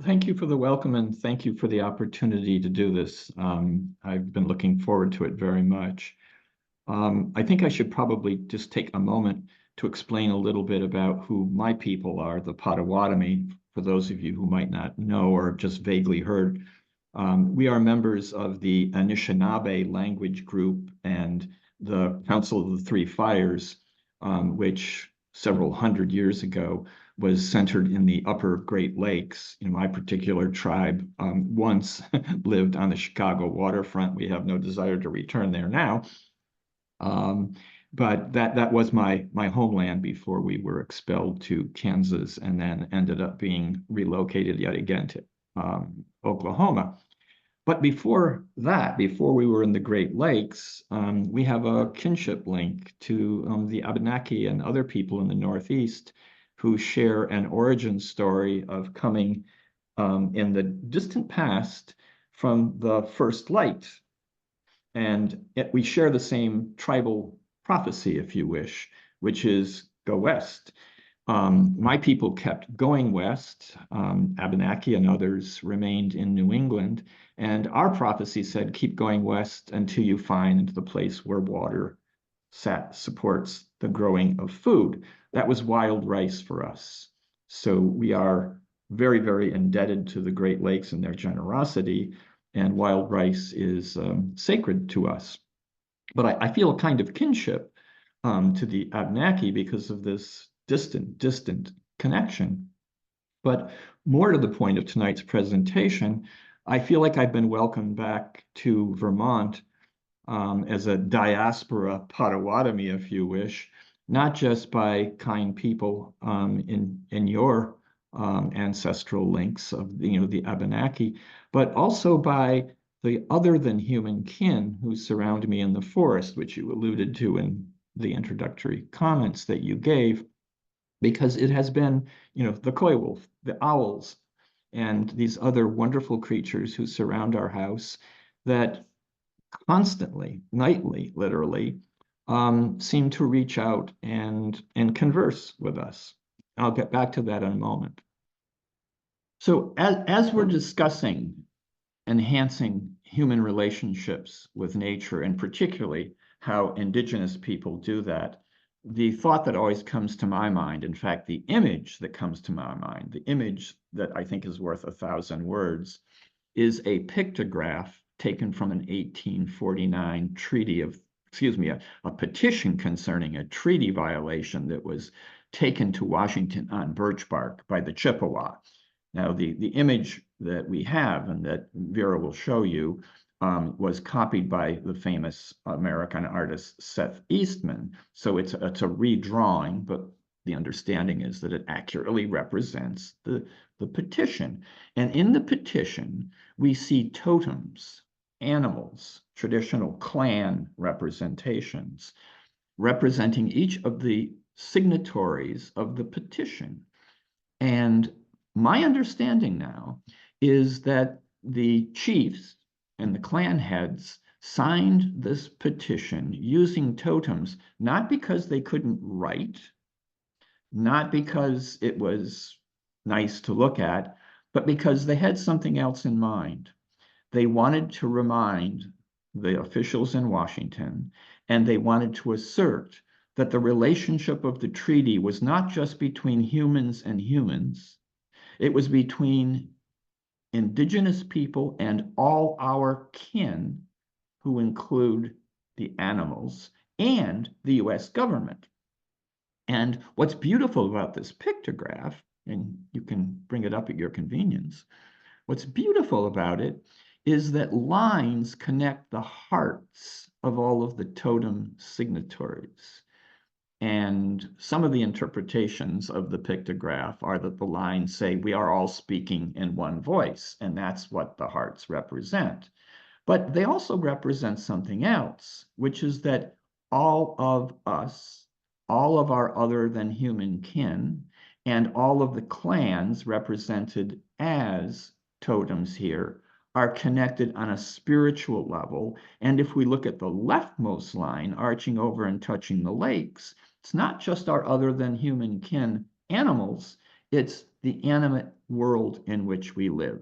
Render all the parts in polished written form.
Thank you for the welcome and thank you for the opportunity to do this. I've been looking forward to it very much. I think I should probably just take a moment to explain a little bit about who my people are, the Potawatomi, for those of you who might not know or just vaguely heard. We are members of the Anishinaabe language group and the Council of the Three Fires, which several hundred years ago was centered in the upper Great Lakes. My particular tribe once lived on the Chicago waterfront. We have no desire to return there now. But that was my homeland before we were expelled to Kansas and then ended up being relocated yet again to Oklahoma. But before that, before we were in the Great Lakes, we have a kinship link to the Abenaki and other people in the Northeast who share an origin story of coming in the distant past from the first light. And we share the same tribal prophecy, if you wish, which is go west. My people kept going west. Abenaki and others remained in New England. And our prophecy said, keep going west until you find the place where water supports the growing of food. That was wild rice for us. So we are very, very indebted to the Great Lakes and their generosity. And wild rice is sacred to us. But I feel a kind of kinship to the Abenaki because of this distant connection. But more to the point of tonight's presentation, I feel like I've been welcomed back to Vermont as a diaspora Potawatomi, if you wish, not just by kind people in your ancestral links of the Abenaki, but also by the other than human kin who surround me in the forest, which you alluded to in the introductory comments that you gave, because it has been, the coy wolf, the owls, and these other wonderful creatures who surround our house that constantly, nightly, literally, seem to reach out and converse with us. I'll get back to that in a moment. So as we're discussing enhancing human relationships with nature, and particularly how Indigenous people do that, the thought that always comes to my mind, in fact, the image that comes to my mind, the image that I think is worth 1,000 words, is a pictograph taken from an 1849 a petition concerning a treaty violation that was taken to Washington on birch bark by the Chippewa. Now, the image that we have and that Vera will show you was copied by the famous American artist Seth Eastman. So it's a redrawing, but the understanding is that it accurately represents the petition. And in the petition, we see totems, animals, traditional clan representations, representing each of the signatories of the petition. And my understanding now is that the chiefs and the clan heads signed this petition using totems, not because they couldn't write, not because it was nice to look at, but because they had something else in mind. They wanted to remind the officials in Washington, and they wanted to assert that the relationship of the treaty was not just between humans and humans, it was between Indigenous people and all our kin, who include the animals and the US government. And what's beautiful about this pictograph, and you can bring it up at your convenience, what's beautiful about it is that lines connect the hearts of all of the totem signatories. And some of the interpretations of the pictograph are that the lines say, we are all speaking in one voice, and that's what the hearts represent. But they also represent something else, which is that all of us, all of our other than human kin, and all of the clans represented as totems here are connected on a spiritual level. And if we look at the leftmost line, arching over and touching the lakes, it's not just our other than human kin animals, it's the animate world in which we live.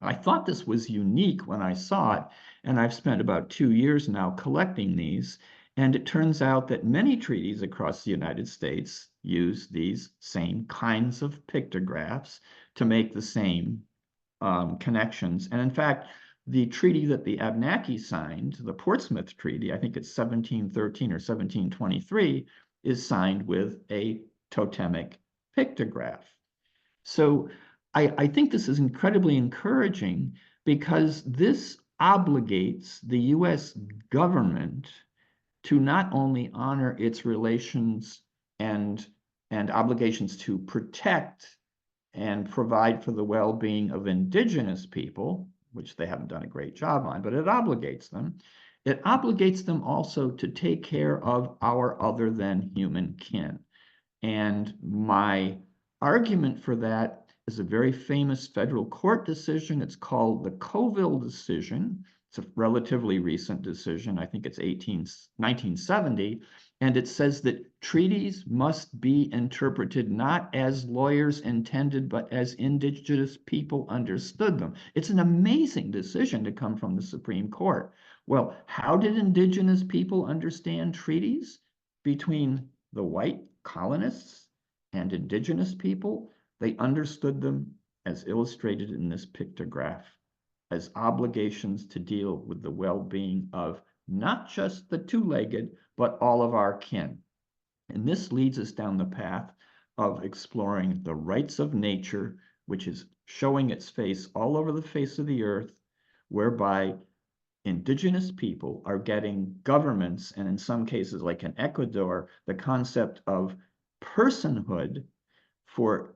I thought this was unique when I saw it, and I've spent about 2 years now collecting these. And it turns out that many treaties across the United States use these same kinds of pictographs to make the same connections. And in fact, the treaty that the Abenaki signed, the Portsmouth Treaty, I think it's 1713 or 1723, is signed with a totemic pictograph. So I think this is incredibly encouraging because this obligates the US government to not only honor its relations and, and obligations to protect and provide for the well-being of indigenous people, which they haven't done a great job on, but it obligates them. It obligates them also to take care of our other than human kin. And my argument for that is a very famous federal court decision. It's called the Colville decision. It's a relatively recent decision. I think it's 1970. And it says that treaties must be interpreted not as lawyers intended, but as indigenous people understood them. It's an amazing decision to come from the Supreme Court. Well, how did indigenous people understand treaties between the white colonists and indigenous people? They understood them, as illustrated in this pictograph, as obligations to deal with the well-being of not just the two-legged, but all of our kin. And this leads us down the path of exploring the rights of nature, which is showing its face all over the face of the earth, whereby indigenous people are getting governments, and in some cases, like in Ecuador, the concept of personhood for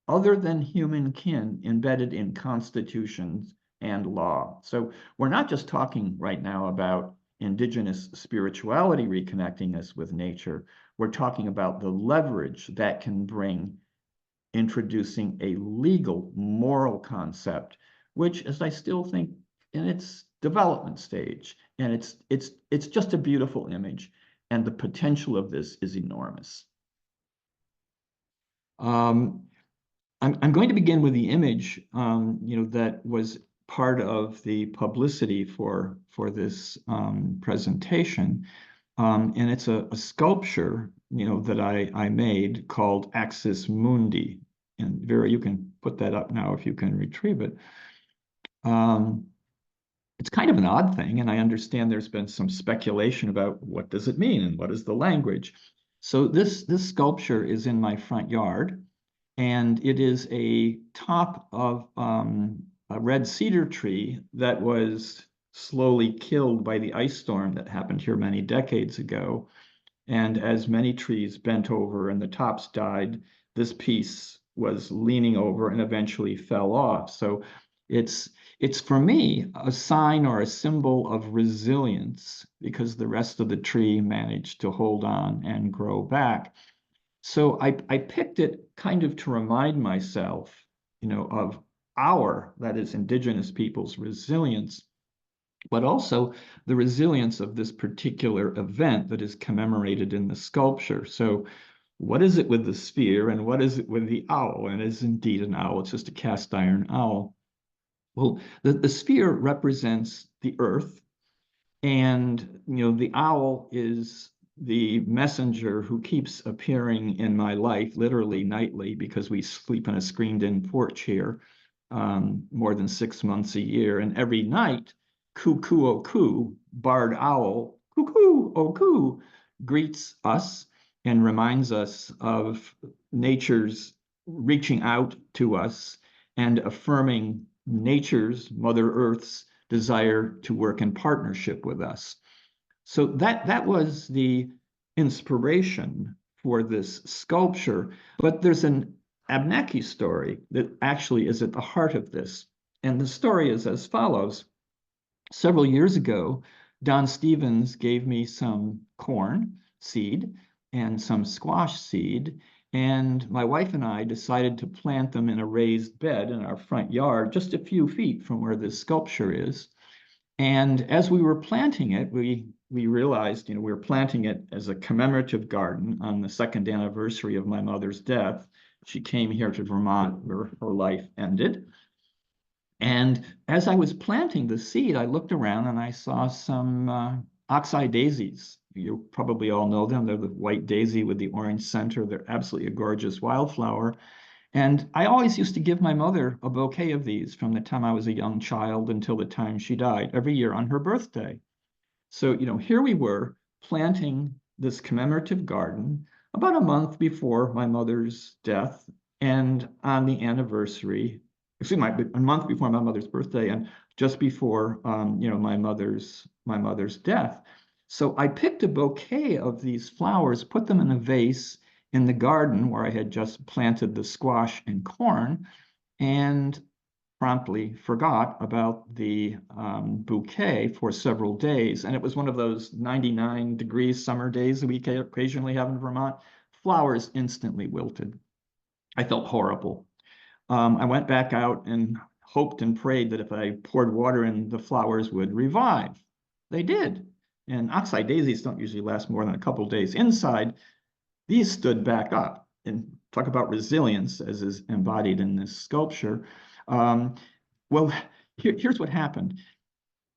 other than human kin embedded in constitutions and law. So we're not just talking right now about indigenous spirituality reconnecting us with nature. We're talking about the leverage that can bring introducing a legal moral concept, which is, I still think, in its development stage. And it's just a beautiful image. And the potential of this is enormous. I'm going to begin with the image, that was part of the publicity for this presentation, and it's a sculpture, that I made called Axis Mundi. And Vera, you can put that up now if you can retrieve it. It's kind of an odd thing, and I understand there's been some speculation about what does it mean and what is the language. So this sculpture is in my front yard. And it is a top of a red cedar tree that was slowly killed by the ice storm that happened here many decades ago. And as many trees bent over and the tops died, this piece was leaning over and eventually fell off. So it's for me a sign or a symbol of resilience because the rest of the tree managed to hold on and grow back. So I picked it kind of to remind myself, of that is indigenous people's resilience, but also the resilience of this particular event that is commemorated in the sculpture. So what is it with the sphere and what is it with the owl? And it is indeed an owl, it's just a cast iron owl. Well, the sphere represents the earth, and the owl is the messenger who keeps appearing in my life, literally nightly, because we sleep in a screened-in porch here more than 6 months a year. And every night, cuckoo, oh, coo, barred owl, cuckoo, oh, coo, greets us and reminds us of nature's reaching out to us and affirming nature's, Mother Earth's, desire to work in partnership with us. So that was the inspiration for this sculpture. But there's an Abenaki story that actually is at the heart of this. And the story is as follows. Several years ago, Don Stevens gave me some corn seed and some squash seed. And my wife and I decided to plant them in a raised bed in our front yard, just a few feet from where this sculpture is. And as we were planting it, we realized, we were planting it as a commemorative garden on the 2nd anniversary of my mother's death. She came here to Vermont where her life ended. And as I was planting the seed, I looked around and I saw some oxeye daisies. You probably all know them. They're the white daisy with the orange center. They're absolutely a gorgeous wildflower. And I always used to give my mother a bouquet of these from the time I was a young child until the time she died, every year on her birthday. So, here we were planting this commemorative garden about a month before my mother's death and on the anniversary, excuse me, a month before my mother's birthday and just before, my mother's death. So I picked a bouquet of these flowers, put them in a vase in the garden where I had just planted the squash and corn, and promptly forgot about the bouquet for several days. And it was one of those 99-degree summer days that we occasionally have in Vermont. Flowers instantly wilted. I felt horrible. I went back out and hoped and prayed that if I poured water in, the flowers would revive. They did. And oxeye daisies don't usually last more than a couple days inside. These stood back up. And talk about resilience as is embodied in this sculpture. Well, here's what happened.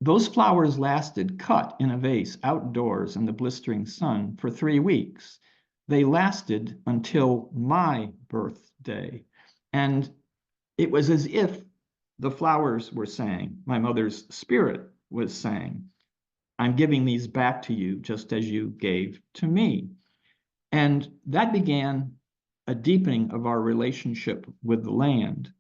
Those flowers lasted cut in a vase outdoors in the blistering sun for 3 weeks. They lasted until my birthday. And it was as if the flowers were saying, my mother's spirit was saying, I'm giving these back to you just as you gave to me. And that began a deepening of our relationship with the land.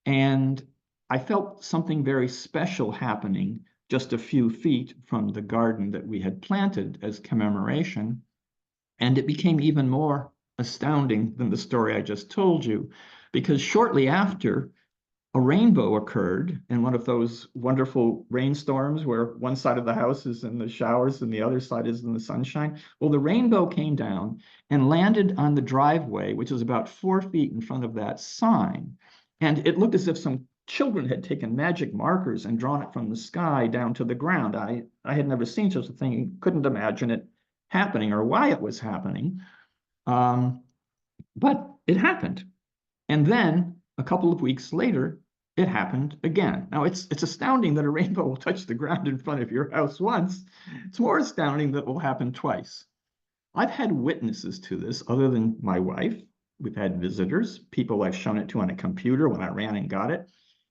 And I felt something very special happening just a few feet from the garden that we had planted as commemoration. And it became even more astounding than the story I just told you, because shortly after, a rainbow occurred in one of those wonderful rainstorms where one side of the house is in the showers and the other side is in the sunshine. Well, the rainbow came down and landed on the driveway, which is about 4 feet in front of that sign. And it looked as if some children had taken magic markers and drawn it from the sky down to the ground. I had never seen such a thing, couldn't imagine it happening or why it was happening. But it happened. And then a couple of weeks later, it happened again. Now, it's astounding that a rainbow will touch the ground in front of your house once. It's more astounding that it will happen twice. I've had witnesses to this other than my wife. We've had visitors, people I've shown it to on a computer when I ran and got it.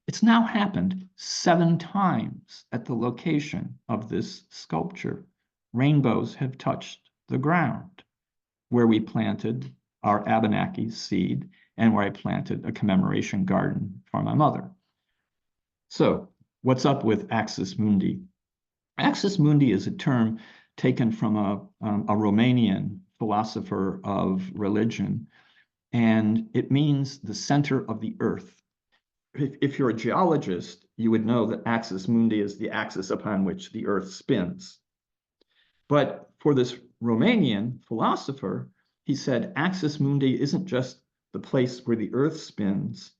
It's now happened 7 times at the location of this sculpture. Rainbows have touched the ground where we planted our Abenaki seed and where I planted a commemoration garden for my mother. So, what's up with Axis Mundi? Axis Mundi is a term taken from a Romanian philosopher of religion, and it means the center of the earth. If you're a geologist, you would know that Axis Mundi is the axis upon which the earth spins. But for this Romanian philosopher, he said Axis Mundi isn't just the place where the earth spins,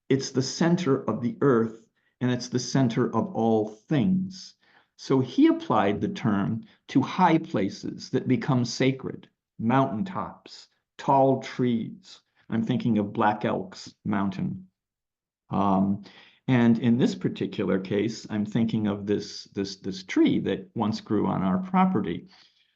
it's the center of the earth, and it's the center of all things. So he applied the term to high places that become sacred, mountaintops, tall trees. I'm thinking of Black Elk's Mountain. And in this particular case, I'm thinking of this tree that once grew on our property.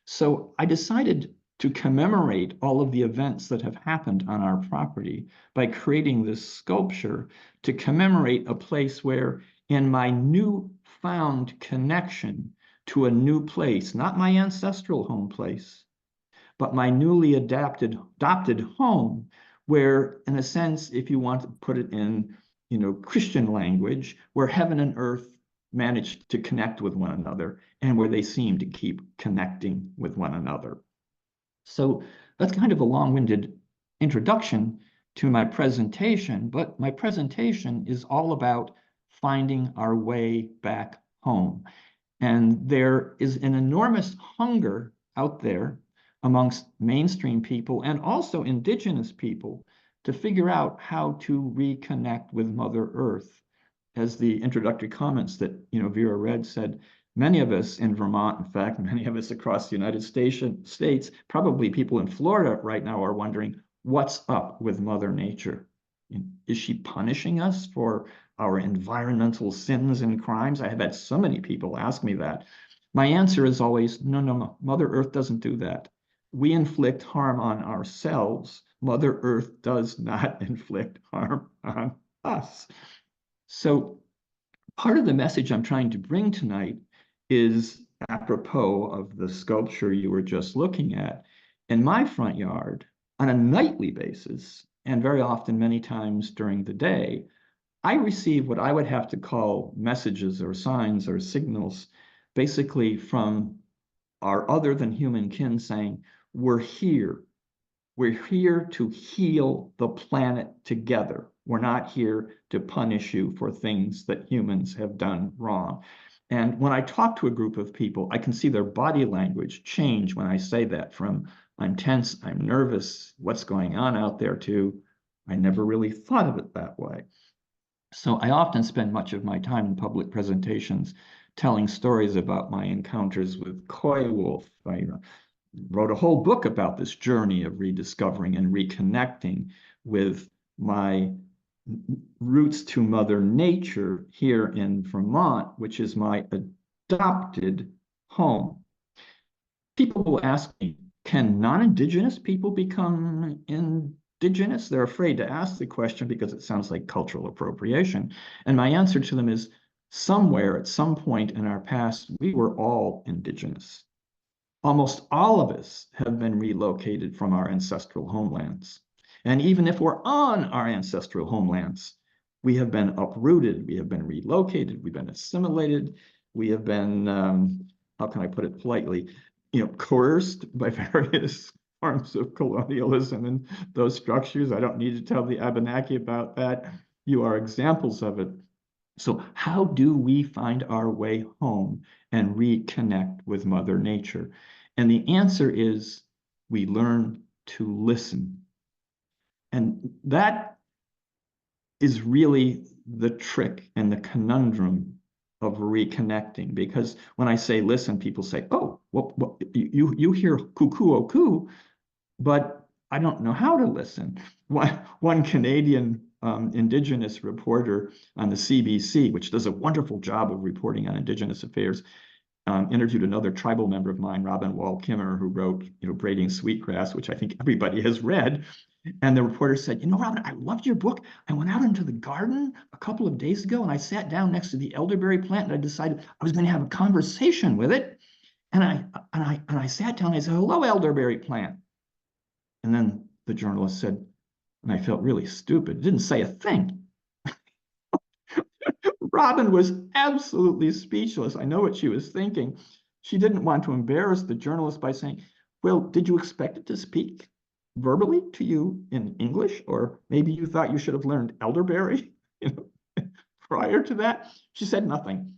So I decided to commemorate all of the events that have happened on our property by creating this sculpture to commemorate a place where, in my newfound connection to a new place, not my ancestral home place, but my newly adopted home, where, in a sense, if you want to put it in, Christian language, where heaven and earth managed to connect with one another and where they seem to keep connecting with one another. So that's kind of a long-winded introduction to my presentation, but my presentation is all about finding our way back home. And there is an enormous hunger out there amongst mainstream people and also Indigenous people to figure out how to reconnect with Mother Earth. As the introductory comments that Vera read said, many of us in Vermont, in fact, many of us across the United States, probably people in Florida right now are wondering, what's up with Mother Nature? Is she punishing us for our environmental sins and crimes? I have had so many people ask me that. My answer is always, no, no, no. Mother Earth doesn't do that. We inflict harm on ourselves. Mother Earth does not inflict harm on us. So part of the message I'm trying to bring tonight is apropos of the sculpture you were just looking at. In my front yard, on a nightly basis, and very often, many times during the day, I receive what I would have to call messages or signs or signals, basically from our other than human kin saying, we're here. We're here to heal the planet together. We're not here to punish you for things that humans have done wrong. And when I talk to a group of people, I can see their body language change when I say that, from I'm tense, I'm nervous, what's going on out there, to I never really thought of it that way. So I often spend much of my time in public presentations telling stories about my encounters with coy wolf. I wrote a whole book about this journey of rediscovering and reconnecting with my roots to Mother Nature here in Vermont, which is my adopted home. People will ask me, can non-Indigenous people become Indigenous? They're afraid to ask the question because it sounds like cultural appropriation. And my answer to them is, somewhere at some point in our past, we were all Indigenous. Almost all of us have been relocated from our ancestral homelands. And even if we're on our ancestral homelands, we have been uprooted, we have been relocated, we've been assimilated, we have been, how can I put it politely, coerced by various forms of colonialism and those structures. I don't need to tell the Abenaki about that. You are examples of it. So how do we find our way home and reconnect with Mother Nature? And the answer is, we learn to listen. And that is really the trick and the conundrum of reconnecting. Because when I say listen, people say, oh, what you hear cuckoo o coo, but I don't know how to listen. One Canadian Indigenous reporter on the CBC, which does a wonderful job of reporting on Indigenous affairs, interviewed another tribal member of mine, Robin Wall Kimmer, who wrote, Braiding Sweetgrass, which I think everybody has read. And the reporter said, Robin, I loved your book. I went out into the garden a couple of days ago and I sat down next to the elderberry plant and I decided I was going to have a conversation with it. And I sat down and I said, hello, elderberry plant. And then the journalist said, and I felt really stupid, didn't say a thing. Robin was absolutely speechless. I know what she was thinking. She didn't want to embarrass the journalist by saying, well, did you expect it to speak verbally to you in English? Or maybe you thought you should have learned elderberry prior to that? She said nothing.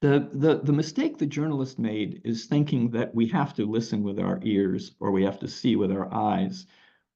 The mistake the journalist made is thinking that we have to listen with our ears or we have to see with our eyes.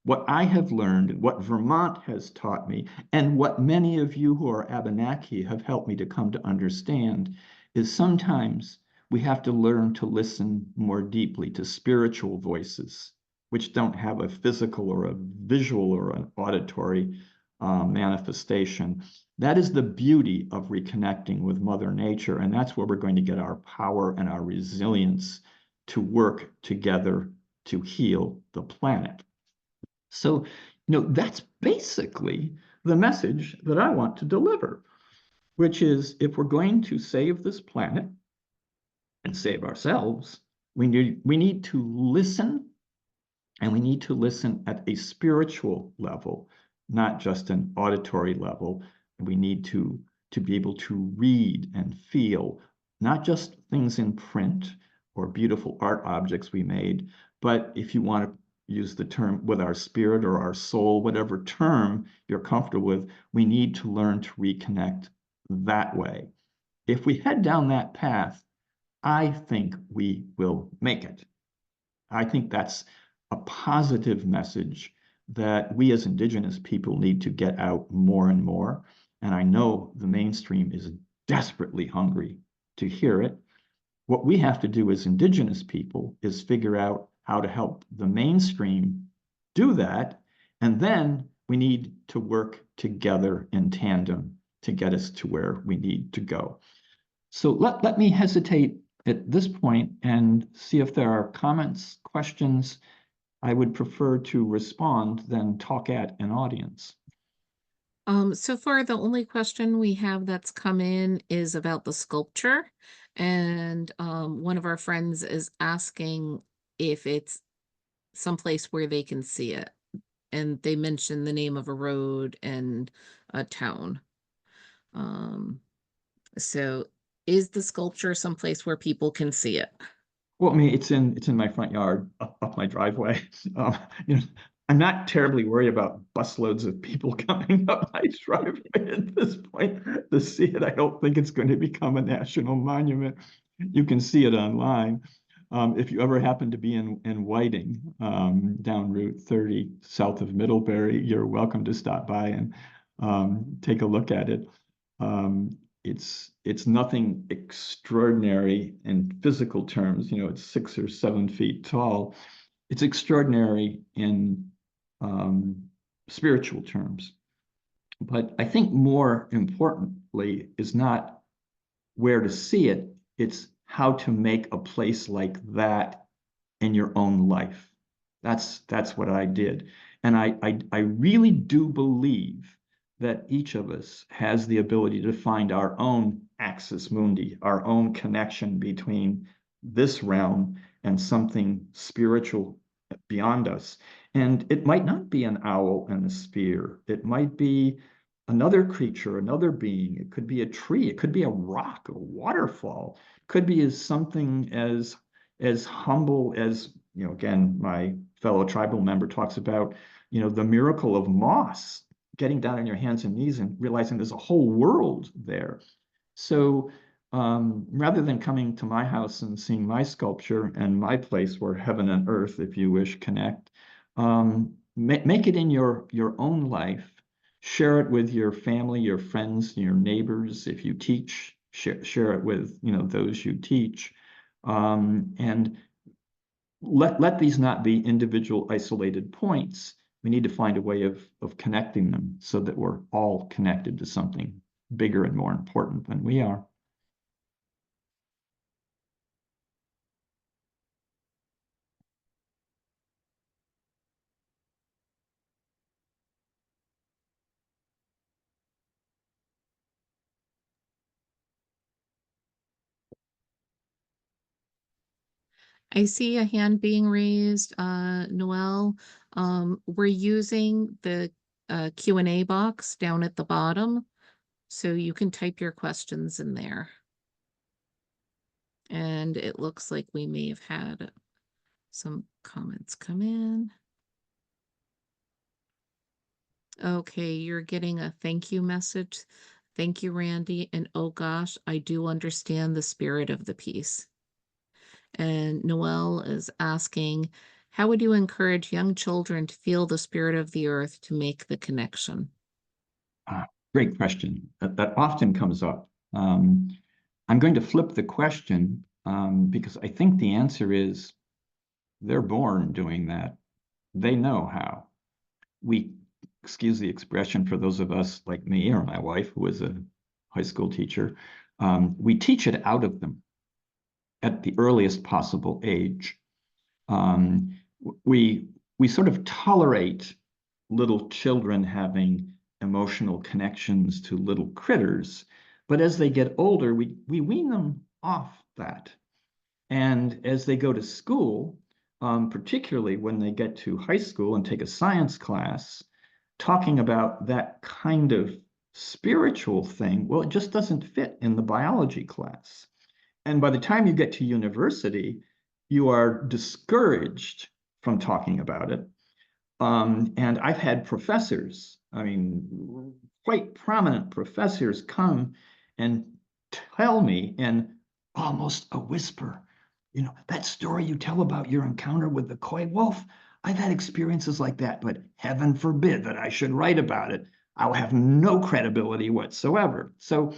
What I have learned, what Vermont has taught me, and what many of you who are Abenaki have helped me to come to understand, is sometimes we have to learn to listen more deeply to spiritual voices, which don't have a physical or a visual or an auditory manifestation. That is the beauty of reconnecting with Mother Nature, and that's where we're going to get our power and our resilience to work together to heal the planet. So, that's basically the message that I want to deliver, which is, if we're going to save this planet and save ourselves, we need to listen, and we need to listen at a spiritual level, not just an auditory level. We need to be able to read and feel, not just things in print or beautiful art objects we made, but if you want to use the term with our spirit or our soul, whatever term you're comfortable with, we need to learn to reconnect that way. If we head down that path, I think we will make it. I think that's a positive message that we as Indigenous people need to get out more and more. And I know the mainstream is desperately hungry to hear it. What we have to do as Indigenous people is figure out how to help the mainstream do that And then we need to work together in tandem to get us to where we need to go. So let me hesitate at this point and see if there are comments, questions. I would prefer to respond than talk at an audience. So far, the only question we have that's come in is about the sculpture. And one of our friends is asking if it's someplace where they can see it. And they mentioned the name of a road and a town. So is the sculpture someplace where people can see it? Well, I mean, it's in my front yard, up my driveway. You know, I'm not terribly worried about busloads of people coming up my driveway at this point to see it. I don't think it's going to become a national monument. You can see it online. If you ever happen to be in Whiting, down Route 30 south of Middlebury, you're welcome to stop by and take a look at it. Um, it's nothing extraordinary in physical terms. You know, it's 6 or 7 feet tall. It's extraordinary in spiritual terms. But I think more importantly is not where to see it, it's how to make a place like that in your own life. That's what I did. And I really do believe that each of us has the ability to find our own axis mundi, our own connection between this realm and something spiritual beyond us. And it might not be an owl and a spear. It might be another creature, another being. It could be a tree. It could be a rock, a waterfall. It could be as something as humble as, you know, again, my fellow tribal member talks about, you know, the miracle of moss, getting down on your hands and knees and realizing there's a whole world there. So rather than coming to my house and seeing my sculpture and my place where heaven and earth, if you wish, connect, make it in your own life. Share it with your family, your friends, your neighbors. If you teach, share it with, you know, those you teach. And let these not be individual isolated points. We need to find a way of connecting them so that we're all connected to something bigger and more important than we are. I see a hand being raised, Noelle. We're using the Q&A box down at the bottom, so you can type your questions in there. And it looks like we may have had some comments come in. Okay, you're getting a thank you message. Thank you, Randy. And oh gosh, I do understand the spirit of the piece. And Noelle is asking, how would you encourage young children to feel the spirit of the earth to make the connection? Great question. That often comes up. I'm going to flip the question because I think the answer is they're born doing that. They know how. We, excuse the expression for those of us like me or my wife, who was a high school teacher, we teach it out of them at the earliest possible age. Um, we sort of tolerate little children having emotional connections to little critters, but as they get older, we wean them off that. And as they go to school, particularly when they get to high school and take a science class, talking about that kind of spiritual thing, well, it just doesn't fit in the biology class. And by the time you get to university, you are discouraged from talking about it. And I've had professors, I mean, quite prominent professors come and tell me in almost a whisper, you know, that story you tell about your encounter with the coy wolf, I've had experiences like that, but heaven forbid that I should write about it. I'll have no credibility whatsoever. So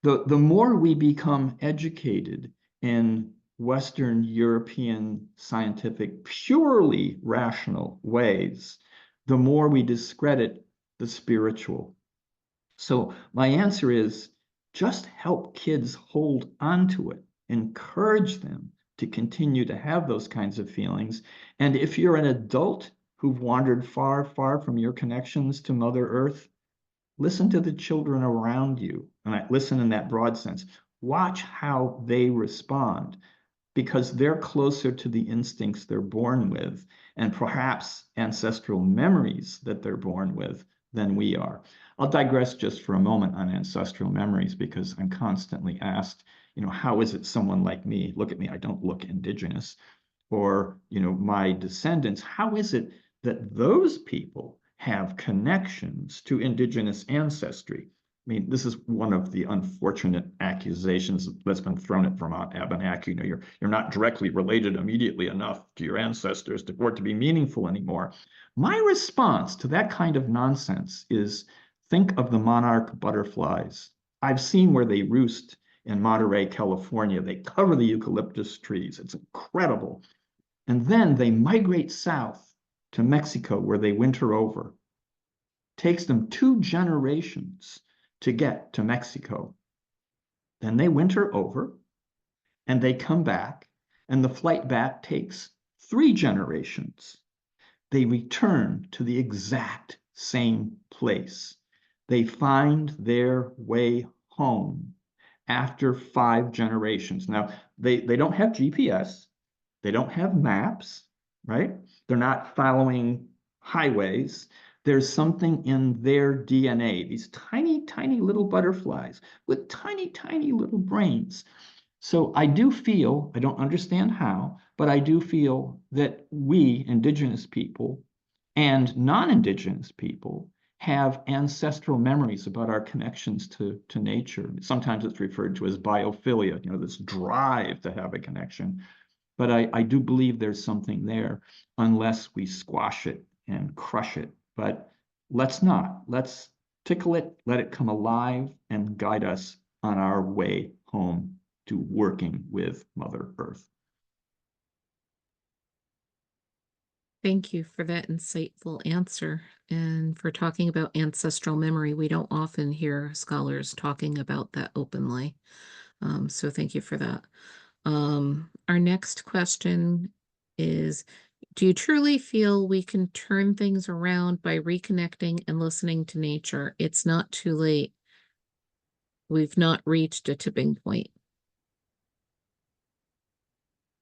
the more we become educated in Western European scientific, purely rational ways, the more we discredit the spiritual. So my answer is just help kids hold on to it, encourage them to continue to have those kinds of feelings. And if you're an adult who've wandered far, far from your connections to Mother Earth, listen to the children around you. And I listen in that broad sense. Watch how they respond, because they're closer to the instincts they're born with and perhaps ancestral memories that they're born with than we are. I'll digress just for a moment on ancestral memories because I'm constantly asked, how is it someone like me, look at me, I don't look indigenous, or, my descendants, how is it that those people have connections to indigenous ancestry? I mean, this is one of the unfortunate accusations that's been thrown at Vermont Abenaki. You're not directly related immediately enough to your ancestors for it to be meaningful anymore. My response to that kind of nonsense is think of the monarch butterflies. I've seen where they roost in Monterey, California. They cover the eucalyptus trees. It's incredible. And then they migrate south to Mexico where they winter over. Takes them 2 generations to get to Mexico. Then they winter over and they come back, and the flight back takes 3 generations. They return to the exact same place. They find their way home after 5 generations. Now, they don't have GPS. They don't have maps, right? They're not following highways. There's something in their DNA, these tiny, tiny little butterflies with tiny, tiny little brains. So I do feel, I don't understand how, but I do feel that we, Indigenous people and non-Indigenous people, have ancestral memories about our connections to nature. Sometimes it's referred to as biophilia, this drive to have a connection. But I do believe there's something there unless we squash it and crush it. But let's not. Let's tickle it, let it come alive, and guide us on our way home to working with Mother Earth. Thank you for that insightful answer and for talking about ancestral memory. We don't often hear scholars talking about that openly. So thank you for that. Our next question is, do you truly feel we can turn things around by reconnecting and listening to nature? It's not too late. We've not reached a tipping point.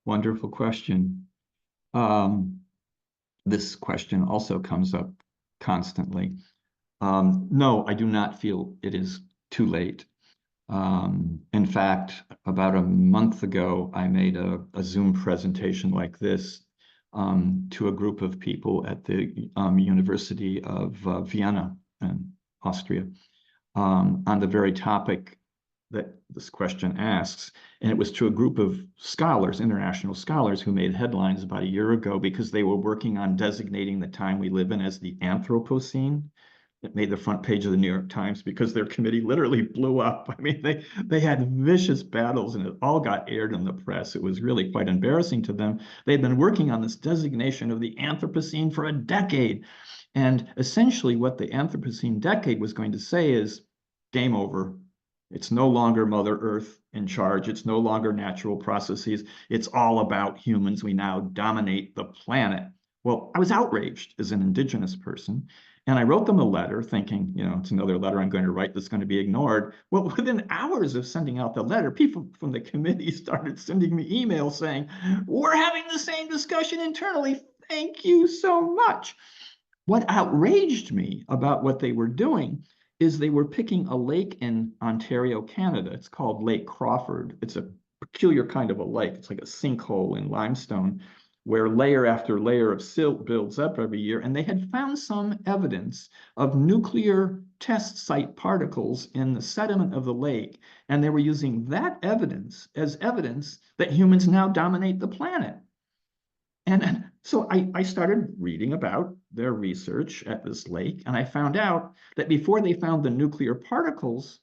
Wonderful question. This question also comes up constantly. No, I do not feel it is too late. In fact, about a month ago, I made a Zoom presentation like this to a group of people at the University of Vienna in Austria on the very topic that this question asks. And it was to a group of scholars, international scholars, who made headlines about a year ago because they were working on designating the time we live in as the Anthropocene. It made the front page of the New York Times because their committee literally blew up. I mean, they had vicious battles and it all got aired in the press. It was really quite embarrassing to them. They'd been working on this designation of the Anthropocene for a decade. And essentially what the Anthropocene decade was going to say is game over. It's no longer Mother Earth in charge. It's no longer natural processes. It's all about humans. We now dominate the planet. Well, I was outraged as an Indigenous person. And I wrote them a letter thinking, it's another letter I'm going to write that's going to be ignored. Well, within hours of sending out the letter, people from the committee started sending me emails saying, we're having the same discussion internally. Thank you so much. What outraged me about what they were doing is they were picking a lake in Ontario, Canada. It's called Lake Crawford. It's a peculiar kind of a lake. It's like a sinkhole in limestone where layer after layer of silt builds up every year. And they had found some evidence of nuclear test site particles in the sediment of the lake. And they were using that evidence as evidence that humans now dominate the planet. And so I started reading about their research at this lake, and I found out that before they found the nuclear particles,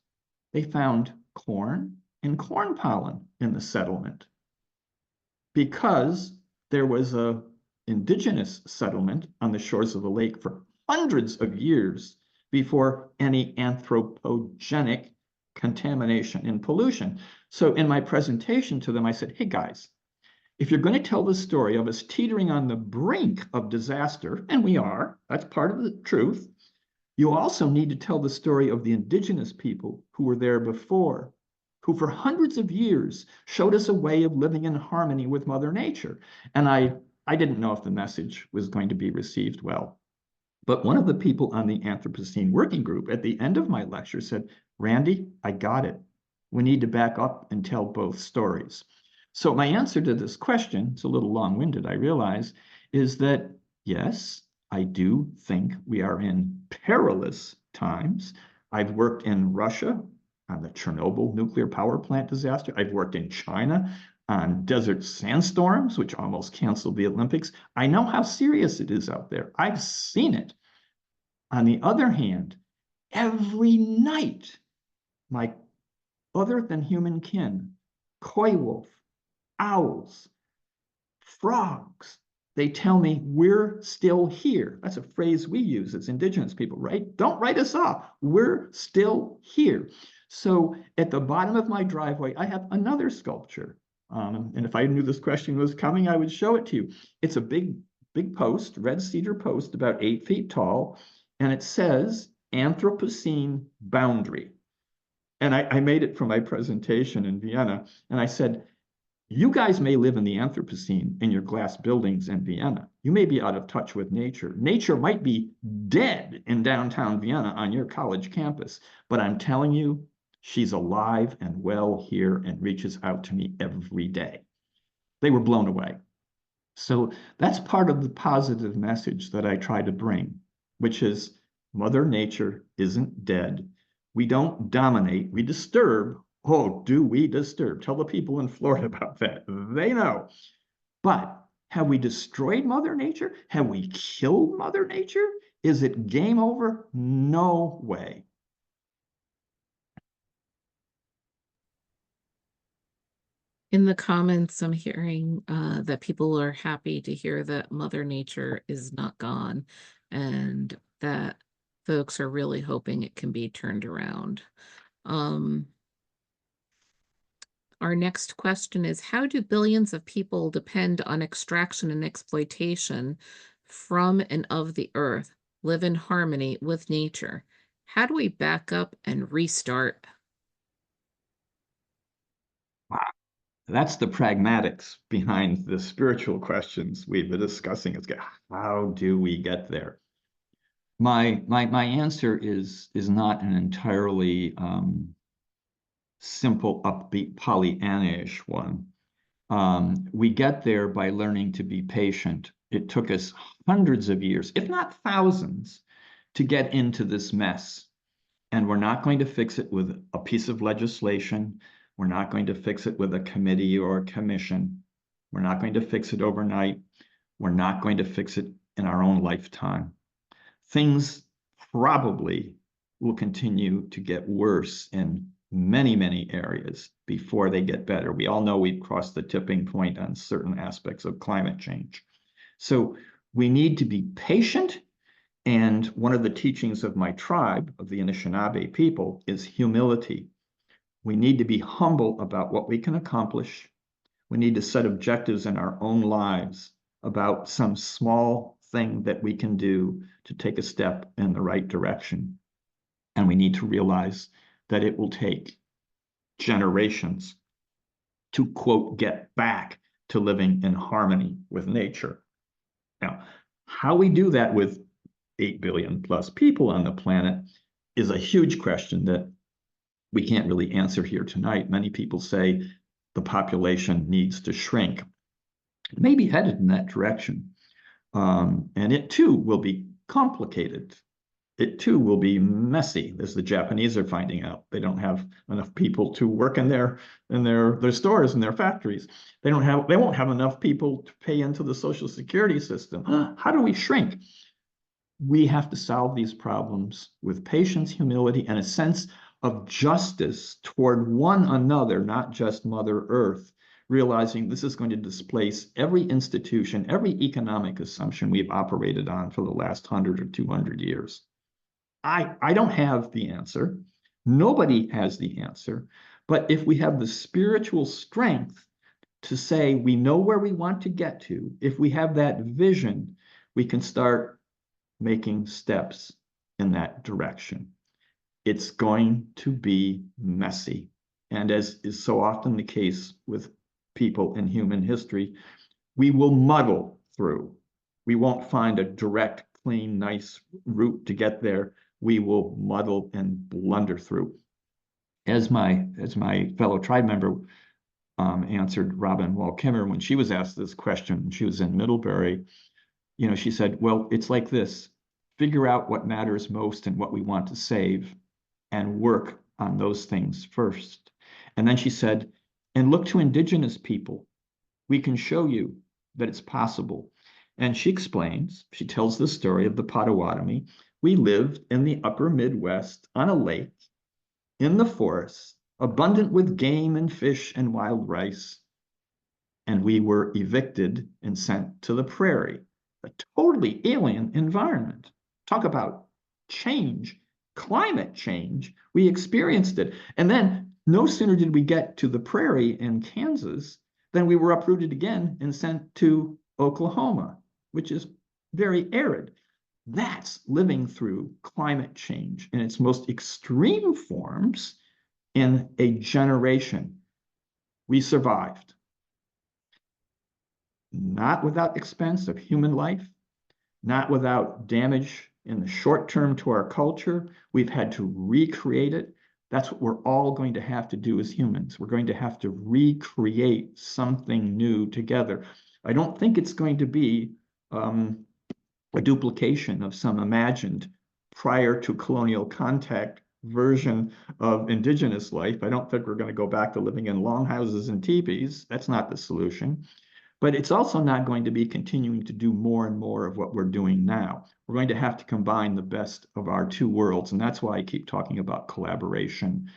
they found corn and corn pollen in the settlement because there was a indigenous settlement on the shores of the lake for hundreds of years before any anthropogenic contamination and pollution. So in my presentation to them, I said, hey guys, if you're going to tell the story of us teetering on the brink of disaster, and we are, that's part of the truth, you also need to tell the story of the indigenous people who were there before, who for hundreds of years showed us a way of living in harmony with Mother Nature. And I didn't know if the message was going to be received well. But one of the people on the Anthropocene working group at the end of my lecture said, Randy, I got it. We need to back up and tell both stories. So my answer to this question, it's a little long-winded, I realize, is that yes, I do think we are in perilous times. I've worked in Russia on the Chernobyl nuclear power plant disaster. I've worked in China on desert sandstorms, which almost canceled the Olympics. I know how serious it is out there. I've seen it. On the other hand, every night, my other than human kin, coy wolf, owls, frogs, they tell me we're still here. That's a phrase we use as Indigenous people, right? Don't write us off. We're still here. So at the bottom of my driveway, I have another sculpture. And if I knew this question was coming, I would show it to you. It's a big post, red cedar post, about 8 feet tall. And it says Anthropocene boundary. And I made it for my presentation in Vienna. And I said, you guys may live in the Anthropocene in your glass buildings in Vienna. You may be out of touch with nature. Nature might be dead in downtown Vienna on your college campus. But I'm telling you, she's alive and well here and reaches out to me every day. They were blown away. So that's part of the positive message that I try to bring, which is Mother Nature isn't dead. We don't dominate, we disturb. Oh, do we disturb? Tell the people in Florida about that. They know. But have we destroyed Mother Nature? Have we killed Mother Nature? Is it game over? No way. In the comments, I'm hearing that people are happy to hear that Mother Nature is not gone and that folks are really hoping it can be turned around. Our next question is, how do billions of people depend on extraction and exploitation from and of the earth, live in harmony with nature? How do we back up and restart? Wow. That's the pragmatics behind the spiritual questions we've been discussing. It's how do we get there? My answer is not an entirely simple, upbeat, Pollyanna-ish one. We get there by learning to be patient. It took us hundreds of years, if not thousands, to get into this mess. And we're not going to fix it with a piece of legislation. We're not going to fix it with a committee or a commission. We're not going to fix it overnight. We're not going to fix it in our own lifetime. Things probably will continue to get worse in many, many areas before they get better. We all know we've crossed the tipping point on certain aspects of climate change. So we need to be patient. And one of the teachings of my tribe, of the Anishinaabe people, is humility. We need to be humble about what we can accomplish. We need to set objectives in our own lives about some small thing that we can do to take a step in the right direction. And we need to realize that it will take generations to, quote, get back to living in harmony with nature. Now, how we do that with 8 billion plus people on the planet is a huge question that we can't really answer here tonight. Many people say the population needs to shrink. It may be headed in that direction. And it too will be complicated. It too will be messy, as the Japanese are finding out. They don't have enough people to work in their stores and their factories. They won't have enough people to pay into the Social Security system. How do we shrink? We have to solve these problems with patience, humility, and a sense of justice toward one another, not just Mother Earth. realizing this is going to displace every institution, every economic assumption we've operated on for the last 100 or 200 years. I don't have the answer. Nobody has the answer. But if we have the spiritual strength to say we know where we want to get to, if we have that vision, we can start making steps in that direction. It's going to be messy. And as is so often the case with people in human history, we will muddle through. We won't find a direct, clean, nice route to get there. We will muddle and blunder through. As my fellow tribe member answered Robin Wall-Kimmer when she was asked this question, she was in Middlebury, she said, well, it's like this. Figure out what matters most and what we want to save and work on those things first. And then she said, and look to Indigenous people. We can show you that it's possible. And she explains, she tells the story of the Potawatomi. We lived in the upper Midwest on a lake in the forest, abundant with game and fish and wild rice. And we were evicted and sent to the prairie, a totally alien environment. Talk about change, climate change. We experienced it. And then no sooner did we get to the prairie in Kansas than we were uprooted again and sent to Oklahoma, which is very arid. That's living through climate change in its most extreme forms in a generation. We survived. Not without expense of human life, not without damage in the short term to our culture. We've had to recreate it. That's what we're all going to have to do as humans. We're going to have to recreate something new together. I don't think it's going to be a duplication of some imagined prior to colonial contact version of Indigenous life. I don't think we're going to go back to living in longhouses and teepees. That's not the solution. But it's also not going to be continuing to do more and more of what we're doing now. We're going to have to combine the best of our two worlds. And that's why I keep talking about collaboration.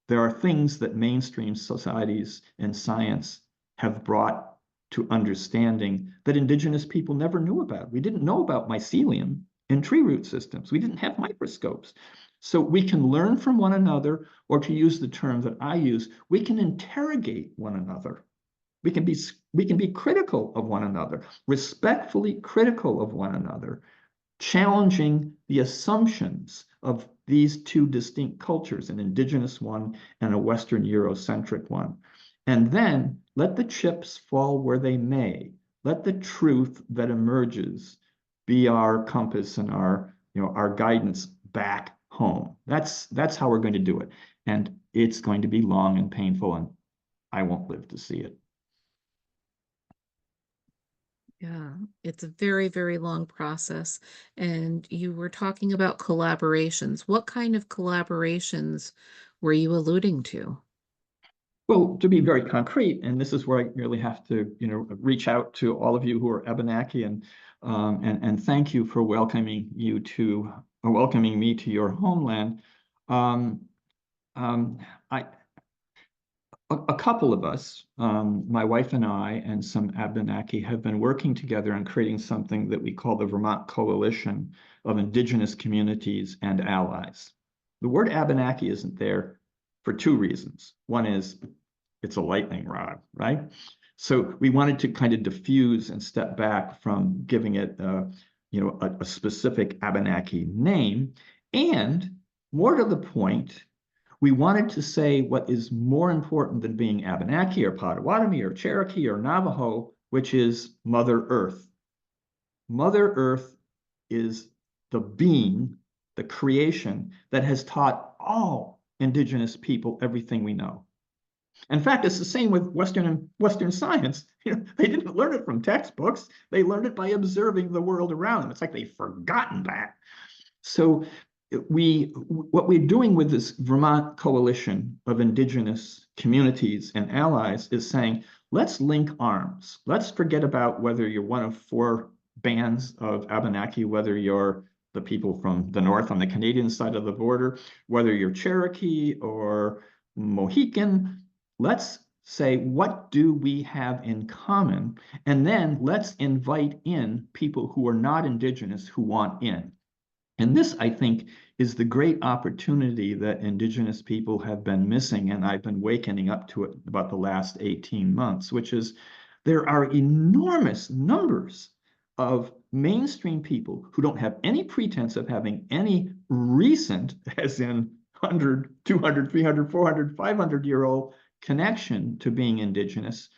There are things that mainstream societies and science have brought to understanding that Indigenous people never knew about. We didn't know about mycelium in tree root systems. We didn't have microscopes. So we can learn from one another, or to use the term that I use, we can interrogate one another. We can be critical of one another, respectfully critical of one another, challenging the assumptions of these two distinct cultures, an Indigenous one and a Western Eurocentric one. And then let the chips fall where they may. Let the truth that emerges be our compass and our guidance back home. That's how we're going to do it. And it's going to be long and painful, and I won't live to see it. Yeah, it's a very, very long process. And you were talking about collaborations. What kind of collaborations were you alluding to? Well, to be very concrete, and this is where I really have to, reach out to all of you who are Abenaki and thank you for welcoming me to your homeland. A couple of us, my wife and I, and some Abenaki, have been working together on creating something that we call the Vermont Coalition of Indigenous Communities and Allies. The word Abenaki isn't there for two reasons. One is it's a lightning rod, right? So we wanted to kind of diffuse and step back from giving it, a specific Abenaki name. And more to the point, we wanted to say what is more important than being Abenaki or Potawatomi or Cherokee or Navajo, which is Mother Earth. Mother Earth is the being, the creation that has taught all Indigenous people everything we know. In fact, it's the same with Western science. They didn't learn it from textbooks. They learned it by observing the world around them. It's like they've forgotten that. So what we're doing with this Vermont Coalition of Indigenous Communities and Allies is saying, let's link arms. Let's forget about whether you're one of four bands of Abenaki, whether you're the people from the north on the Canadian side of the border, whether you're Cherokee or Mohican. Let's say, what do we have in common? And then let's invite in people who are not Indigenous who want in. And this, I think, is the great opportunity that Indigenous people have been missing, and I've been wakening up to it about the last 18 months, which is there are enormous numbers of mainstream people who don't have any pretense of having any recent, as in 100, 200, 300, 400, 500-year-old connection to being Indigenous,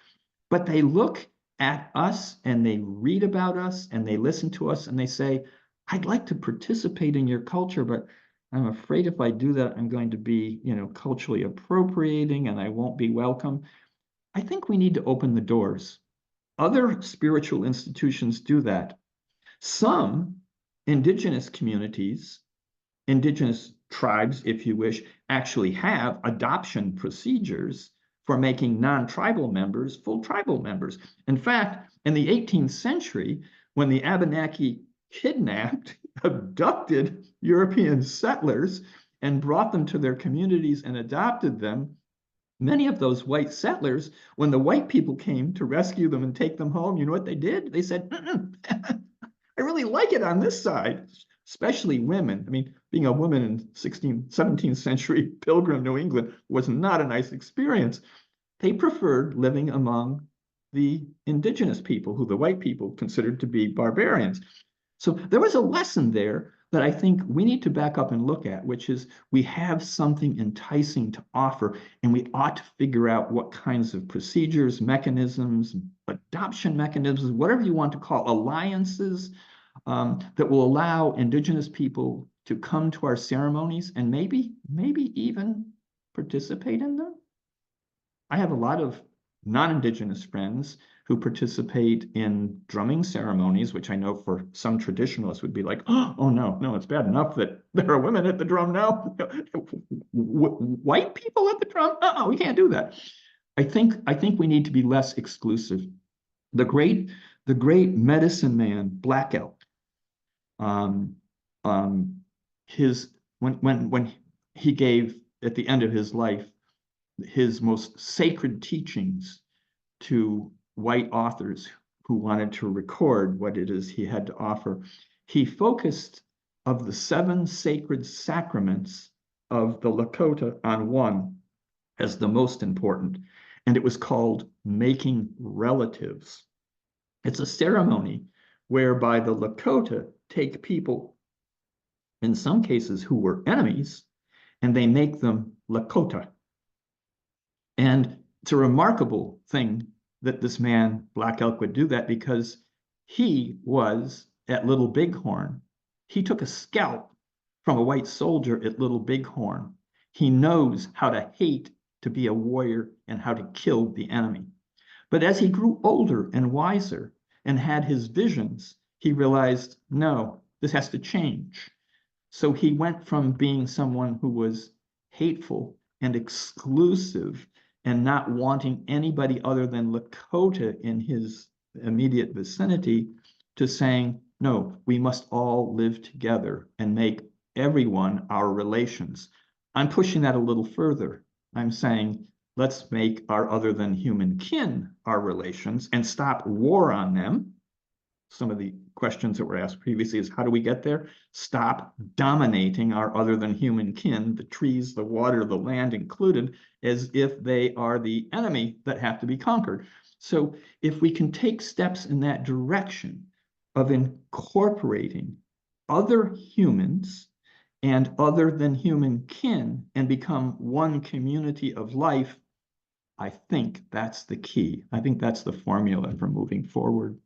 but they look at us and they read about us and they listen to us and they say, I'd like to participate in your culture, but I'm afraid if I do that, I'm going to be, culturally appropriating and I won't be welcome. I think we need to open the doors. Other spiritual institutions do that. Some Indigenous communities, Indigenous tribes, if you wish, actually have adoption procedures for making non-tribal members full tribal members. In fact, in the 18th century, when the Abenaki kidnapped, abducted European settlers and brought them to their communities and adopted them, many of those white settlers, when the white people came to rescue them and take them home, you know what they did? They said, I really like it on this side, especially women. I mean, being a woman in 16th, 17th century Pilgrim New England was not a nice experience. They preferred living among the Indigenous people, who the white people considered to be barbarians. So there was a lesson there that I think we need to back up and look at, which is we have something enticing to offer, and we ought to figure out what kinds of procedures, mechanisms, adoption mechanisms, whatever you want to call alliances, that will allow Indigenous people to come to our ceremonies and maybe even participate in them. I have a lot of non-Indigenous friends who participate in drumming ceremonies, which I know for some traditionalists would be like, oh no, it's bad enough that there are women at the drum now. White people at the drum? We can't do that. I think we need to be less exclusive. The great medicine man, Black Elk, when he gave at the end of his life his most sacred teachings to white authors who wanted to record what it is he had to offer, he focused of the 7 sacred sacraments of the Lakota on one as the most important, and it was called making relatives. It's a ceremony whereby the Lakota take people, in some cases who were enemies, and they make them Lakota. And it's a remarkable thing that this man, Black Elk, would do that, because he was at Little Bighorn. He took a scalp from a white soldier at Little Bighorn. He knows how to hate to be a warrior and how to kill the enemy. But as he grew older and wiser and had his visions, he realized, no, this has to change. So he went from being someone who was hateful and exclusive and not wanting anybody other than Lakota in his immediate vicinity to saying, no, we must all live together and make everyone our relations. I'm pushing that a little further. I'm saying, let's make our other than human kin our relations and stop war on them. Some of the questions that were asked previously is, how do we get there? Stop dominating our other than human kin, the trees, the water, the land included, as if they are the enemy that have to be conquered. So if we can take steps in that direction of incorporating other humans and other than human kin and become one community of life, I think that's the key. I think that's the formula for moving forward.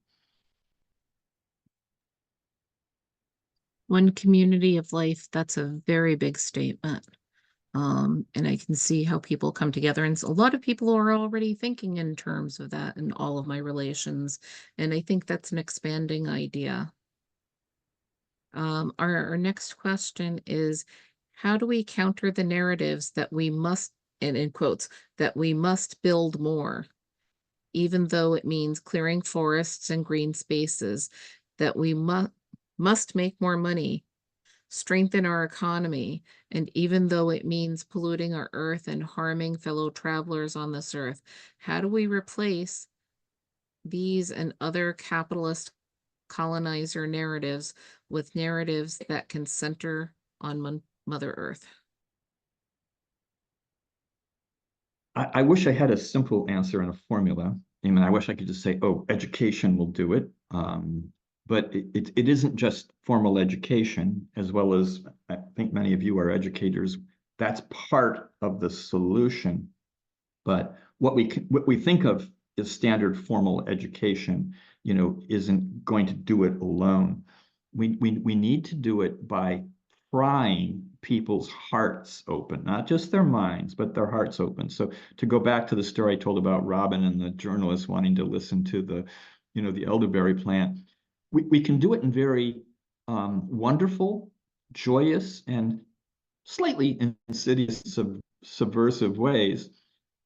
One community of life, that's a very big statement. And I can see how people come together, and a lot of people are already thinking in terms of that in all of my relations. And I think that's an expanding idea. Our next question is, how do we counter the narratives that we must, and in quotes, that we must build more, even though it means clearing forests and green spaces, that we must make more money, strengthen our economy, and even though it means polluting our earth and harming fellow travelers on this earth, how do we replace these and other capitalist colonizer narratives with narratives that can center on Mother Earth? I wish I had a simple answer and a formula. I mean, I wish I could just say, oh, education will do it. But it isn't just formal education, as well as I think many of you are educators. That's part of the solution. But what we think of as standard formal education, isn't going to do it alone. We need to do it by prying people's hearts open, not just their minds, but their hearts open. So to go back to the story I told about Robin and the journalist wanting to listen to the elderberry plant, we can do it in very wonderful, joyous, and slightly insidious, subversive ways,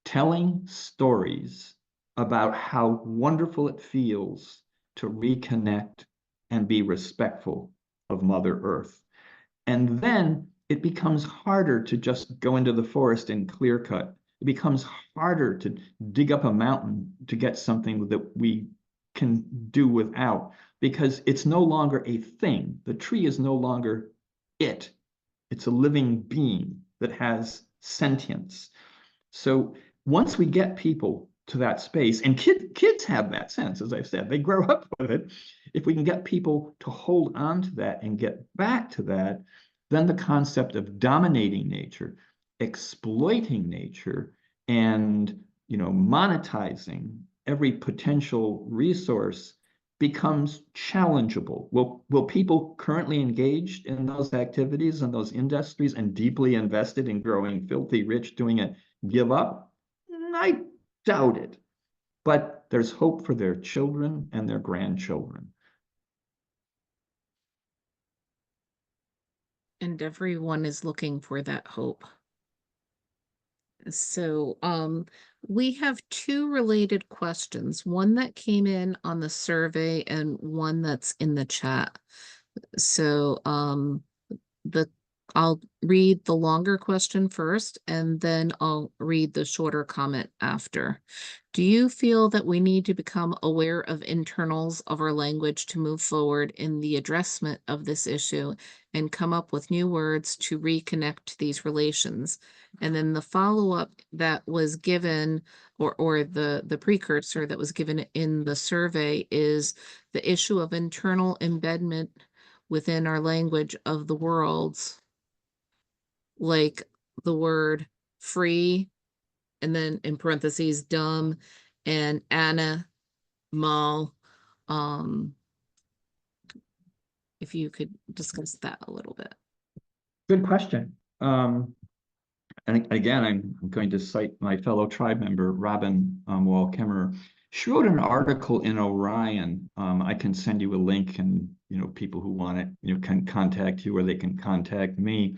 telling stories about how wonderful it feels to reconnect and be respectful of Mother Earth. And then it becomes harder to just go into the forest and clear cut. It becomes harder to dig up a mountain to get something that we can do without, because it's no longer a thing. The tree is no longer it. It's a living being that has sentience. So once we get people to that space, and kids have that sense, as I've said, they grow up with it. If we can get people to hold on to that and get back to that, then the concept of dominating nature, exploiting nature, and monetizing every potential resource becomes challengeable. Will people currently engaged in those activities and those industries and deeply invested in growing filthy rich doing it give up? I doubt it. But there's hope for their children and their grandchildren. And everyone is looking for that hope. So, we have two related questions, one that came in on the survey and one that's in the chat. So, the I'll read the longer question first, and then I'll read the shorter comment after. Do you feel that we need to become aware of internals of our language to move forward in the addressment of this issue and come up with new words to reconnect these relations? And then the follow-up that was given, or the precursor that was given in the survey, is the issue of internal embedment within our language of the worlds, like the word free, and then in parentheses, dumb, and animal. If you could discuss that a little bit. Good question. And again, I'm going to cite my fellow tribe member, Robin Wall-Kemmerer. She wrote an article in Orion. I can send you a link, and people who want it, can contact you, or they can contact me.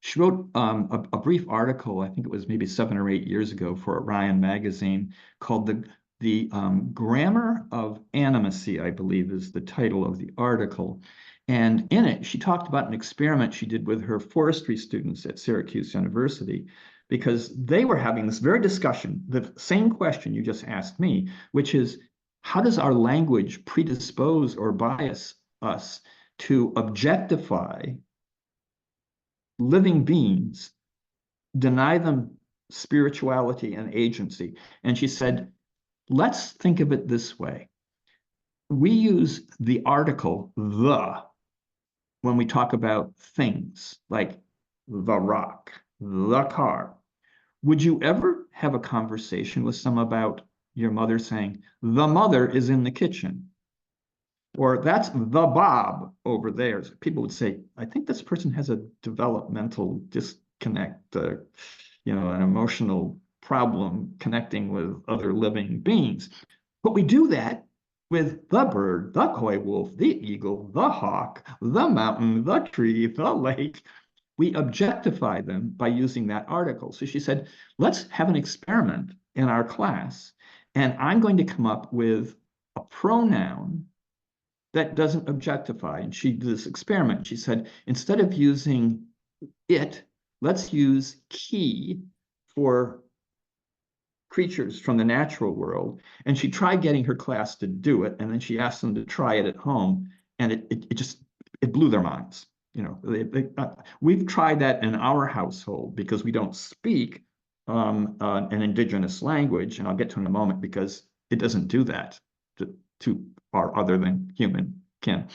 She wrote a brief article, I think it was maybe 7 or 8 years ago, for Orion magazine, called the Grammar of Animacy, I believe is the title of the article. And in it, she talked about an experiment she did with her forestry students at Syracuse University, because they were having this very discussion, the same question you just asked me, which is, how does our language predispose or bias us to objectify living beings, deny them spirituality and agency? And she said, let's think of it this way. We use the article the when we talk about things like the rock, the car. Would you ever have a conversation with someone about your mother saying, the mother is in the kitchen? Or that's the Bob over there. People would say, I think this person has a developmental disconnect, an emotional problem connecting with other living beings. But we do that with the bird, the coy wolf, the eagle, the hawk, the mountain, the tree, the lake. We objectify them by using that article. So she said, let's have an experiment in our class, and I'm going to come up with a pronoun that doesn't objectify. And she did this experiment. She said, instead of using it, let's use key for creatures from the natural world. And she tried getting her class to do it. And then she asked them to try it at home. And it blew their minds. We've tried that in our household because we don't speak an indigenous language. And I'll get to it in a moment because it doesn't do that to our other than human kin.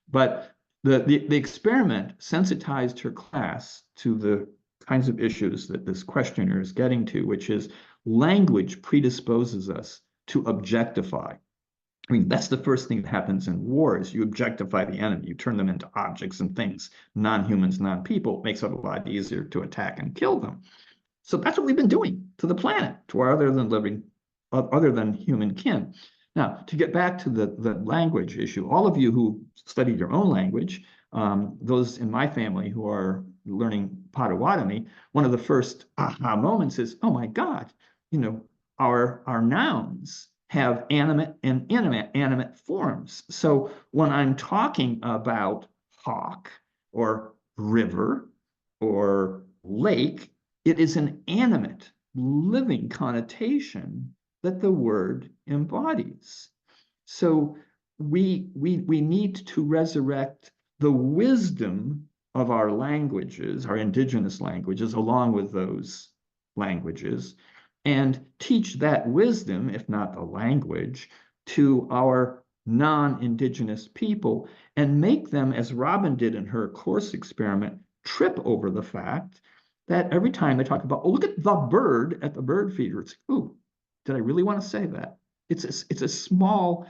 But the experiment sensitized her class to the kinds of issues that this questioner is getting to, which is language predisposes us to objectify. I mean, that's the first thing that happens in wars. You objectify the enemy. You turn them into objects and things, non-humans, non-people. It makes it a lot easier to attack and kill them. So that's what we've been doing to the planet, to our other than human kin. Now, to get back to the language issue, all of you who studied your own language, those in my family who are learning Potawatomi, one of the first aha moments is, oh my God, our nouns have animate and inanimate forms. So when I'm talking about hawk or river or lake, it is an animate, living connotation that the word embodies. So we need to resurrect the wisdom of our languages, our indigenous languages, along with those languages, and teach that wisdom, if not the language, to our non-indigenous people and make them, as Robin did in her course experiment, trip over the fact that every time they talk about, oh, look at the bird at the bird feeder, it's, ooh, did I really want to say that? It's a small,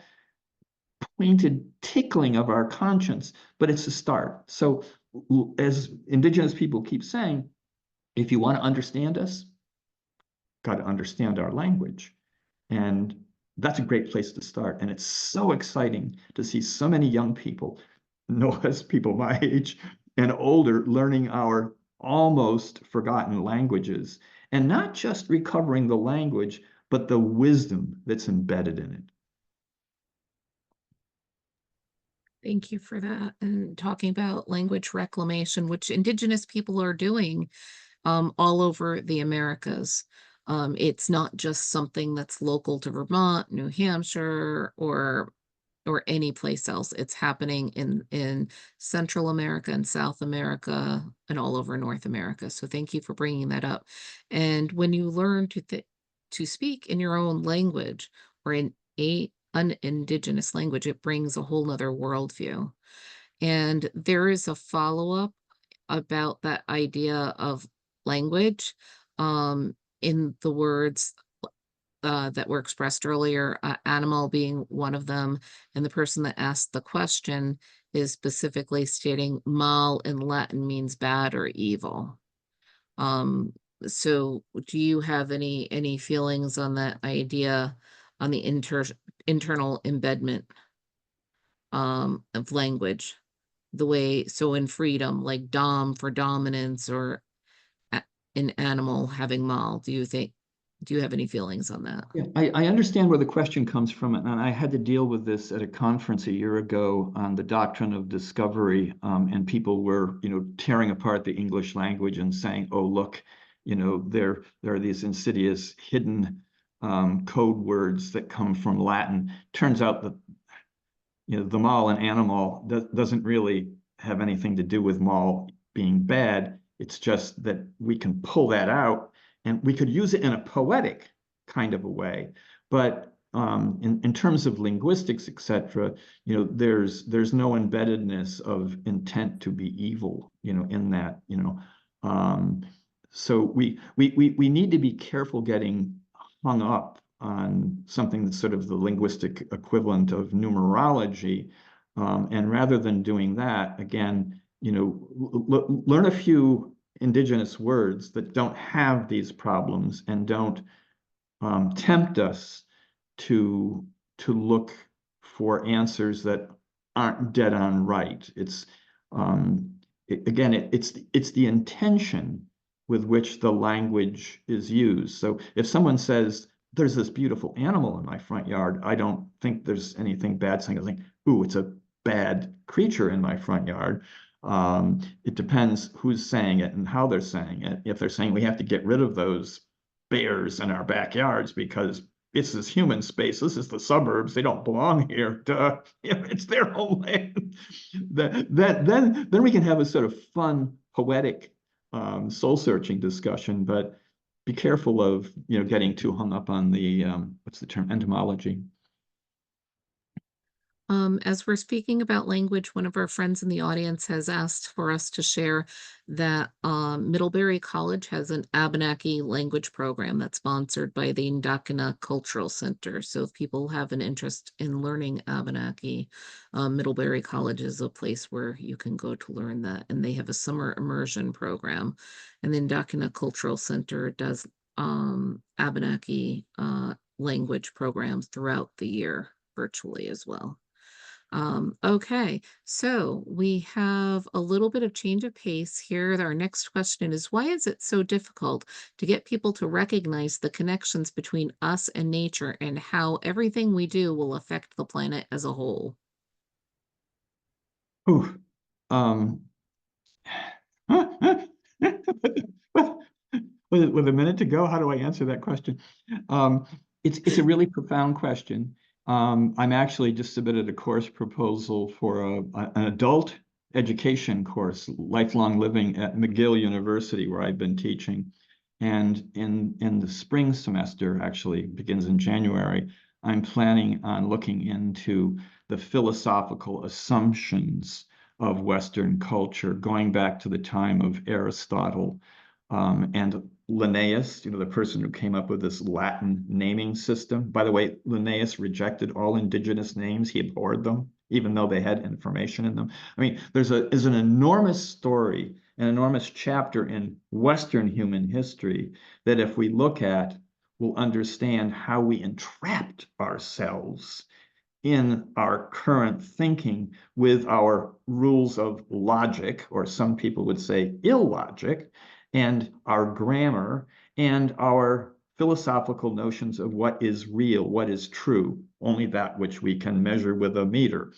pointed tickling of our conscience, but it's a start. So as indigenous people keep saying, if you want to understand us, got to understand our language. And that's a great place to start. And it's so exciting to see so many young people, no less people my age and older, learning our almost forgotten languages, and not just recovering the language, but the wisdom that's embedded in it. Thank you for that. And talking about language reclamation, which Indigenous people are doing all over the Americas. It's not just something that's local to Vermont, New Hampshire, or any place else. It's happening in Central America and South America and all over North America. So thank you for bringing that up. And when you learn to speak in your own language or in an indigenous language, it brings a whole nother worldview. And there is a follow-up about that idea of language in the words that were expressed earlier, animal being one of them, and the person that asked the question is specifically stating mal in Latin means bad or evil. So do you have any feelings on that idea, on the internal embedment of language? The way, so in freedom, like dom for dominance, or in animal having mal, do you have any feelings on that? Yeah, I understand where the question comes from, and I had to deal with this at a conference a year ago on the doctrine of discovery, and people were, tearing apart the English language and saying, "Oh, look, there are these insidious hidden code words that come from Latin." Turns out that the mal and animal doesn't really have anything to do with mal being bad. It's just that we can pull that out, and we could use it in a poetic kind of a way. But in terms of linguistics, etc., there's no embeddedness of intent to be evil, in that, so we need to be careful getting hung up on something that's sort of the linguistic equivalent of numerology, and rather than doing that, again, learn a few indigenous words that don't have these problems and don't tempt us to look for answers that aren't dead on right. It's it's the intention with which the language is used. So if someone says, "There's this beautiful animal in my front yard," I don't think there's anything bad saying. I think, "Ooh, it's a bad creature in my front yard. It depends who's saying it and how they're saying it. If they're saying we have to get rid of those bears in our backyards because this is human space, this is the suburbs, they don't belong here, duh. It's their homeland. Then we can have a sort of fun, poetic, soul-searching discussion, but be careful of getting too hung up on the what's the term, entomology. As we're speaking about language, one of our friends in the audience has asked for us to share that Middlebury College has an Abenaki language program that's sponsored by the Indakina Cultural Center. So if people have an interest in learning Abenaki, Middlebury College is a place where you can go to learn that. And they have a summer immersion program. And the Indakina Cultural Center does Abenaki language programs throughout the year virtually as well. Okay, so we have a little bit of change of pace here. Our next question is, why is it so difficult to get people to recognize the connections between us and nature and how everything we do will affect the planet as a whole? Ooh, um, with a minute to go, how do I answer that question? It's a really profound question. I'm actually just submitted a course proposal for an adult education course, lifelong living at McGill University, where I've been teaching. And in the spring semester, actually begins in January, I'm planning on looking into the philosophical assumptions of Western culture, going back to the time of Aristotle and Linnaeus, the person who came up with this Latin naming system. By the way, Linnaeus rejected all indigenous names. He abhorred them, even though they had information in them. I mean, there's an enormous story, an enormous chapter in Western human history that if we look at, we'll understand how we entrapped ourselves in our current thinking with our rules of logic, or some people would say illogic, and our grammar and our philosophical notions of what is real, what is true, only that which we can measure with a meter.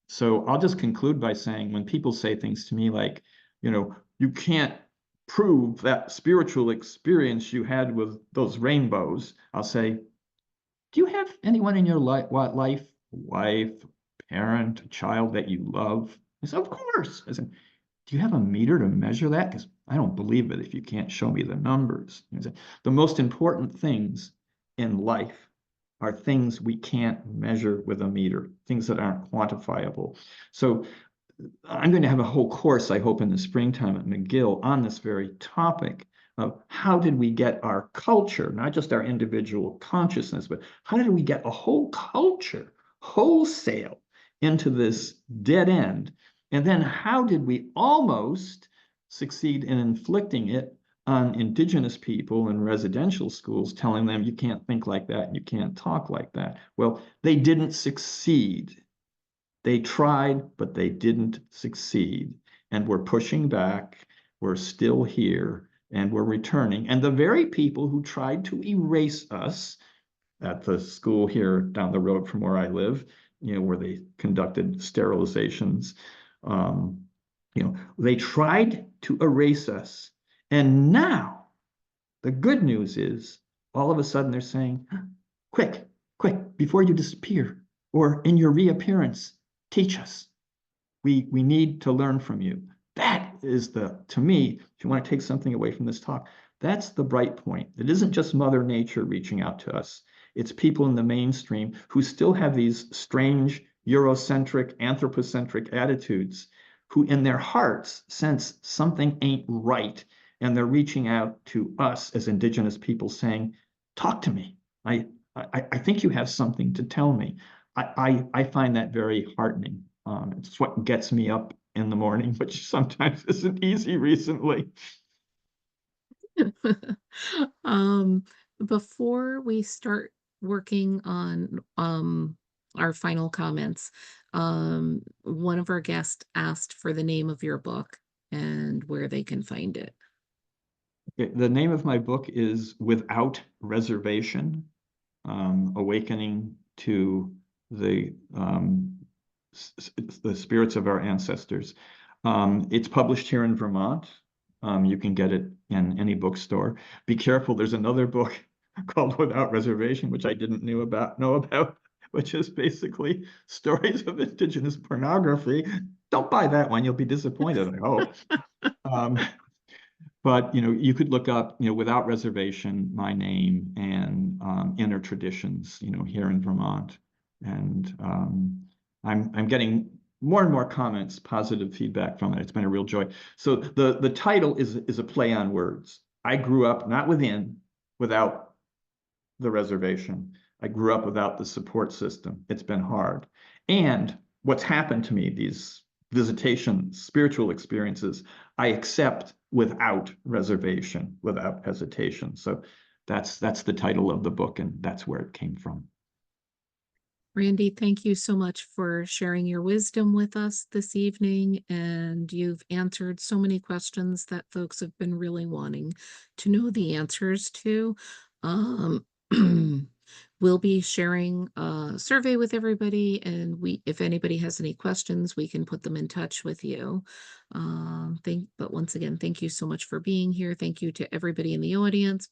So I'll just conclude by saying, when people say things to me like, you can't prove that spiritual experience you had with those rainbows, I'll say, do you have anyone in your life, wife, parent, child that you love? I said, of course. I said, do you have a meter to measure that? Because I don't believe it if you can't show me the numbers. I said, the most important things in life are things we can't measure with a meter, things that aren't quantifiable. So I'm going to have a whole course, I hope, in the springtime at McGill on this very topic of how did we get our culture, not just our individual consciousness, but how did we get a whole culture wholesale into this dead end? And then how did we almost succeed in inflicting it on indigenous people in residential schools, telling them you can't think like that, you can't talk like that? Well, they didn't succeed. They tried, but they didn't succeed. And we're pushing back. We're still here and we're returning. And the very people who tried to erase us at the school here down the road from where I live, where they conducted sterilizations, they tried to erase us. And now the good news is all of a sudden they're saying, quick, before you disappear or in your reappearance, teach us. We need to learn from you. That is to me, if you want to take something away from this talk, that's the bright point. It isn't just Mother Nature reaching out to us. It's people in the mainstream who still have these strange Eurocentric, anthropocentric attitudes, who in their hearts sense something ain't right. And they're reaching out to us as Indigenous people saying, talk to me. I think you have something to tell me. I find that very heartening. It's what gets me up in the morning, which sometimes isn't easy recently. Um, Before we start working on our final comments, one of our guests asked for the name of your book and where they can find it. The name of my book is Without Reservation, Awakening to the the spirits of our ancestors. It's published here in Vermont. You can get it in any bookstore. Be careful, there's another book called Without Reservation, which I didn't know about, which is basically stories of Indigenous pornography. Don't buy that one, you'll be disappointed, I hope. Um, but you could look up, Without Reservation, my name, and Inner Traditions, here in Vermont. And I'm getting more and more comments, positive feedback from it. It's been a real joy. So the title is a play on words. I grew up not without the reservation. I grew up without the support system. It's been hard. And what's happened to me, these visitations, spiritual experiences, I accept without reservation, without hesitation. So that's the title of the book, and that's where it came from. Randy, thank you so much for sharing your wisdom with us this evening. And you've answered so many questions that folks have been really wanting to know the answers to. Um, we'll be sharing a survey with everybody, and if anybody has any questions, we can put them in touch with you. But once again, thank you so much for being here. Thank you to everybody in the audience.